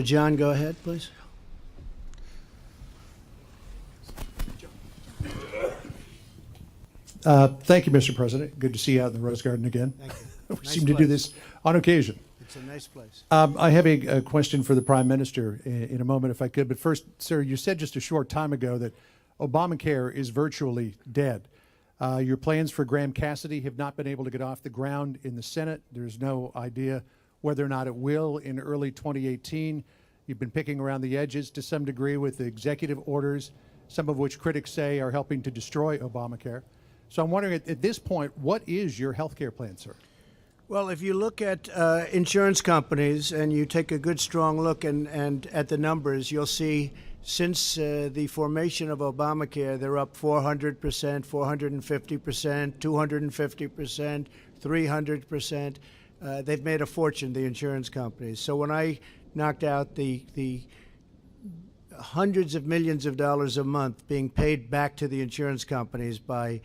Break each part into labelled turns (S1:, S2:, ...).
S1: John, go ahead, please.
S2: Thank you, Mr. President. Good to see you out in the Rose Garden again.
S1: Thank you.
S2: We
S1: Nice
S2: seem to do
S1: place.
S2: this on occasion.
S1: It's a nice place.
S2: I have a question for the Prime Minister in a moment, if I could. But first, sir, you said just a short time ago that Obamacare is virtually dead. Your plans for Graham Cassidy have not been able to get off the ground in the Senate. There's no idea whether or not it will in early 2018. You've been picking around the edges to some degree with the executive orders, some of which critics say are helping to destroy Obamacare. So I'm wondering, at this point, what is your health care plan, sir?
S1: Well, if you look at insurance companies and you take a good, strong look and at the numbers, you'll see since the formation of Obamacare, they're up 400%, 450%, 250%, 300%. They've made a fortune, the insurance companies. So when I knocked out the hundreds of millions of dollars a month being paid back to the insurance companies by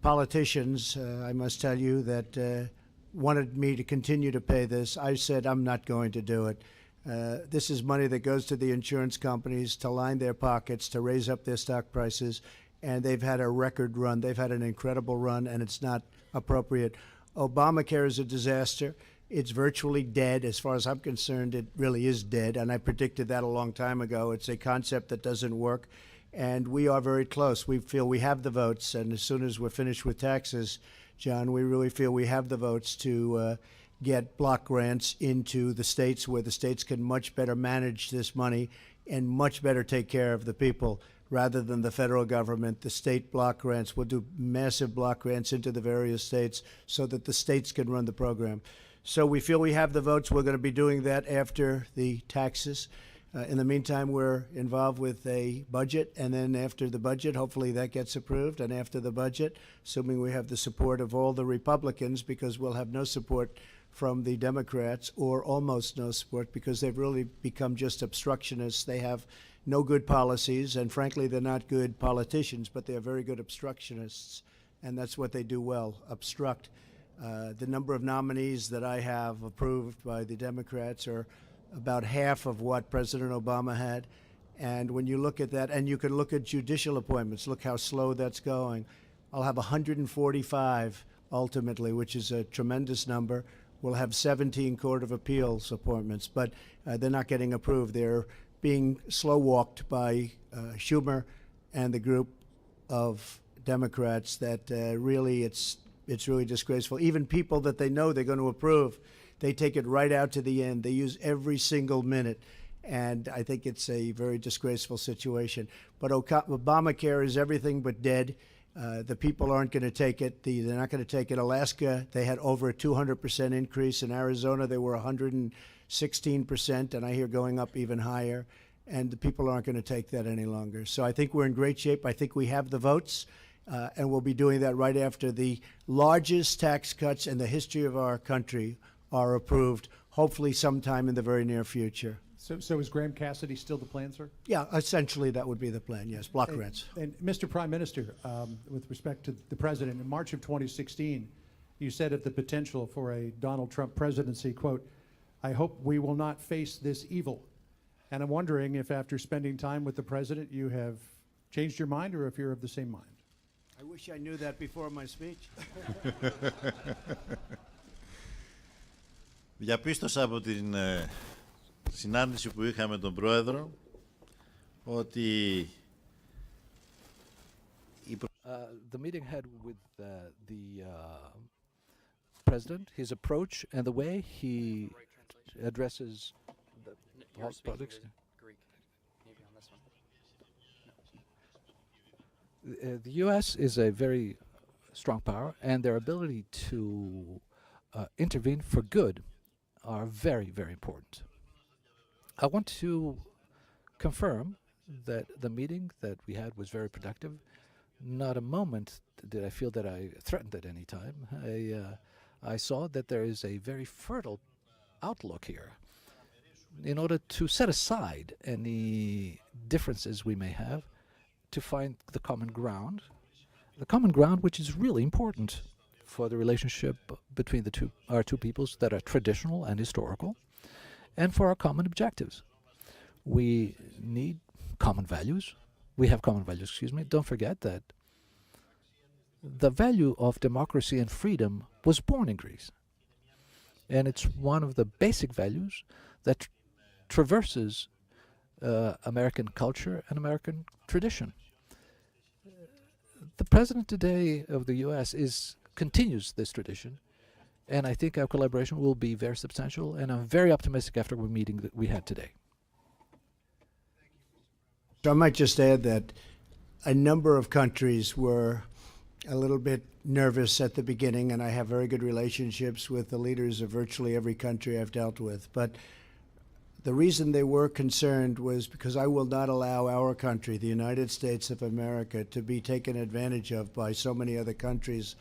S1: politicians, I must tell you, that wanted me to continue to pay this, I said, I'm not going to do it. This is money that goes to the insurance companies to line their pockets, to raise up their stock prices, and they've had a record run. They've had an incredible run, and it's not appropriate. Obamacare is a disaster. It's virtually dead. As far as I'm concerned, it really is dead, and I predicted that a long time ago. It's a concept that doesn't work, and we are very close. We feel we have the votes, and as soon as we're finished with taxes, John, we really feel we have the votes to get block grants into the states where the states can much better manage this money and much better take care of the people rather than the federal government. The state block grants will do massive block grants into the various states so that the states can run the program. So we feel we have the votes. We're going to be doing that after the taxes. In the meantime, we're involved with a budget, and then after the budget, hopefully that gets approved, and after the budget, assuming we have the support of all the Republicans, because we'll have no support from the Democrats, or almost no support, because they've really become just obstructionists. They have no good policies, and frankly, they're not good politicians, but they're very good obstructionists, and that's what they do well, obstruct. The number of nominees that I have approved by the Democrats are about half of what President Obama had. And when you look at that, and you can look at judicial appointments, look how slow that's going. I'll have 145 ultimately, which is a tremendous number. We'll have 17 Court of Appeals appointments, but they're not getting approved. They're being slow-walked by Schumer and the group of Democrats that really, it's really disgraceful. Even people that they know they're going to approve, they take it right out to the end. They use every single minute, and I think it's a very disgraceful situation. But Obamacare is everything but dead. The people aren't going to take it. They're not going to take it. Alaska, they had over a 200% increase. In Arizona, they were 116%, and I hear going up even higher. And the people aren't going to take that any longer. So I think we're in great shape. I think we have the votes, and we'll be doing that right after the largest tax cuts in the history of our country are approved, hopefully sometime in the very near future.
S2: So is Graham Cassidy still the plan, sir?
S1: Yeah, essentially that would be the plan, yes, block grants.
S2: And Mr. Prime Minister, with respect to the president, in March of 2016, you said of the potential for a Donald Trump presidency, quote, "I hope we will not face this evil." And I'm wondering if after spending time with the president, you have changed your mind or if you're of the same mind.
S1: I wish I knew that before my speech.
S3: Διαπίστωσα από την συνάντηση που είχαμε τον Πρόεδρο ότι
S4: the meeting had with the president, his approach and the way he addresses the politics. The U.S. is a very strong power, and their ability to intervene for good are very, very important. I want to confirm that the meeting that we had was very productive. Not a moment did I feel that I threatened at any time. I saw that there is a very fertile outlook here in order to set aside any differences we may have to find the common ground which is really important for the relationship between our two peoples that are traditional and historical, and for our common objectives. We need common values. We have common values, excuse me. Don't forget that the value of democracy and freedom was born in Greece. And it's one of the basic values that traverses American culture and American tradition. The president today of the U.S. continues this tradition, and I think our collaboration will be very substantial, and I'm very optimistic after the meeting that we had today.
S1: So I might just add that a number of countries were a little bit nervous at the beginning, and I have very good relationships with the leaders of virtually every country I've dealt with. But the reason they were concerned was because I will not allow our country, the United States of America, to be taken advantage of by so many other countries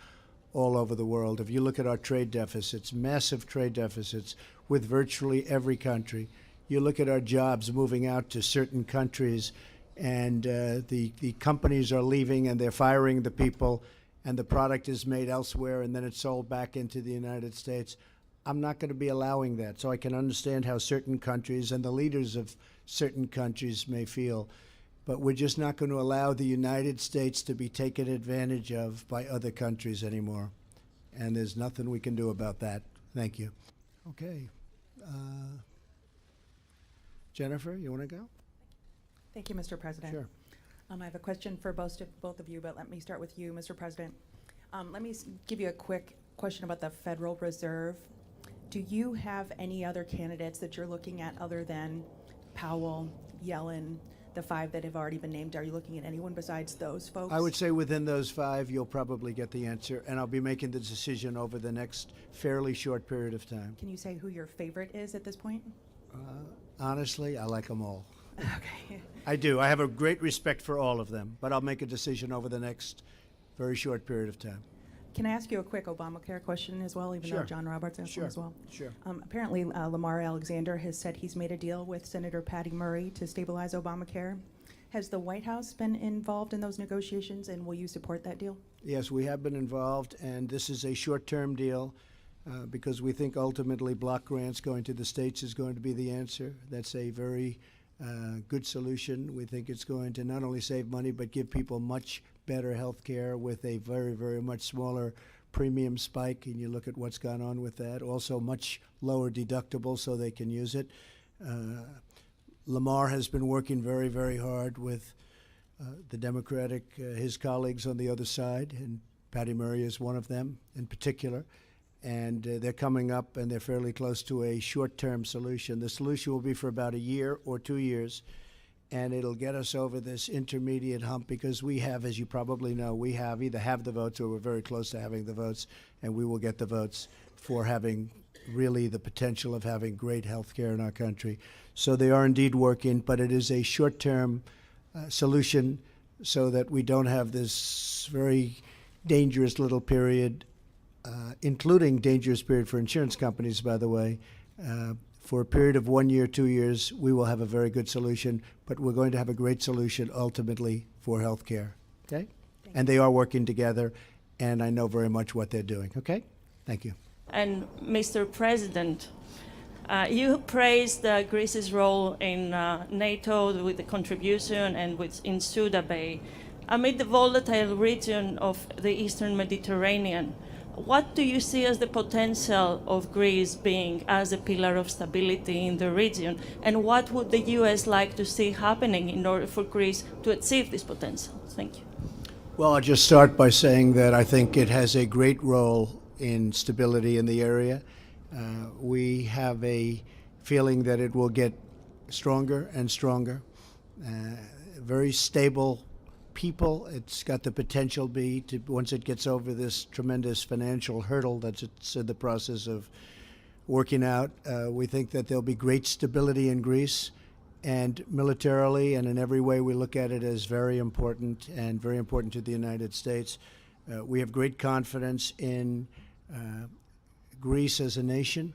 S1: all over the world. If you look at our trade deficits, massive trade deficits with virtually every country. You look at our jobs moving out to certain countries, and the companies are leaving and they're firing the people, and the product is made elsewhere and then it's sold back into the United States. I'm not going to be allowing that. So I can understand how certain countries and the leaders of certain countries may feel. But we're just not going to allow the United States to be taken advantage of by other countries anymore. And there's nothing we can do about that. Thank you. Okay. Jennifer, you want to go?
S5: Thank you, Mr. President.
S1: Sure.
S5: I have a question for both of you, but let me start with you, Mr. President. Let me give you a quick question about the Federal Reserve. Do you have any other candidates that you're looking at other than Powell, Yellen, the five that have already been named? Are you looking at anyone besides those folks?
S1: I would say within those five, you'll probably get the answer, and I'll be making the decision over the next fairly short period of time.
S5: Can you say who your favorite is at this point?
S1: Honestly, I like them all.
S5: Okay.
S1: I do. I have a great respect for all of them, but I'll make a decision over the next very short period of time.
S5: Can I ask you a quick Obamacare question as well, even
S1: Sure.
S5: though John Roberts asked one as well?
S1: Sure.
S5: Apparently, Lamar Alexander has said he's made a deal with Senator Patty Murray to stabilize Obamacare. Has the White House been involved in those negotiations, and will you support that deal?
S1: Yes, we have been involved, and this is a short-term deal because we think ultimately block grants going to the states is going to be the answer. That's a very good solution. We think it's going to not only save money but give people much better health care with a very, very much smaller premium spike, and you look at what's gone on with that. Also much lower deductible so they can use it. Lamar has been working very, very hard with the Democratic, his colleagues on the other side, and Patty Murray is one of them in particular. And they're coming up, and they're fairly close to a short-term solution. The solution will be for about a year or 2 years, and it'll get us over this intermediate hump because we have, as you probably know, we have either have the votes or we're very close to having the votes, and we will get the votes for having really the potential of having great health care in our country. So they are indeed working, but it is a short-term solution so that we don't have this very dangerous little period, including dangerous period for insurance companies, by the way. For a period of 1 year, 2 years, we will have a very good solution, but we're going to have a great solution ultimately for health care. Okay? And they are working together, and I know very much what they're doing. Okay? Thank you.
S6: And Mr. President, you praised Greece's role in NATO with the contribution and in Suda Bay. Amid the volatile region of the Eastern Mediterranean, what do you see as the potential of Greece being as a pillar of stability in the region? And what would the U.S. like to see happening in order for Greece to achieve this potential? Thank you.
S1: Well, I'll just start by saying that I think it has a great role in stability in the area. We have a feeling that it will get stronger and stronger. Very stable people. It's got the potential to once it gets over this tremendous financial hurdle that it's in the process of working out. We think that there'll be great stability in Greece, and militarily and in every way we look at it as very important and very important to the United States. We have great confidence in Greece as a nation.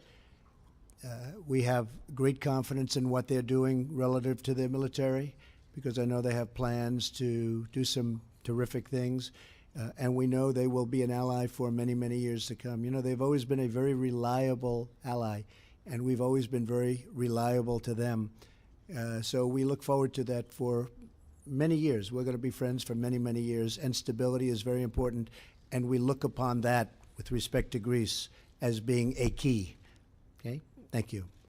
S1: We have great confidence in what they're doing relative to their military, because I know they have plans to do some terrific things, and we know they will be an ally for many, many years to come. You know, they've always been a very reliable ally, and we've always been very reliable to them. So we look forward to that for many years. We're going to be friends for many, many years, and stability is very important, and we look upon that with respect to Greece as being a key. Okay? Thank you.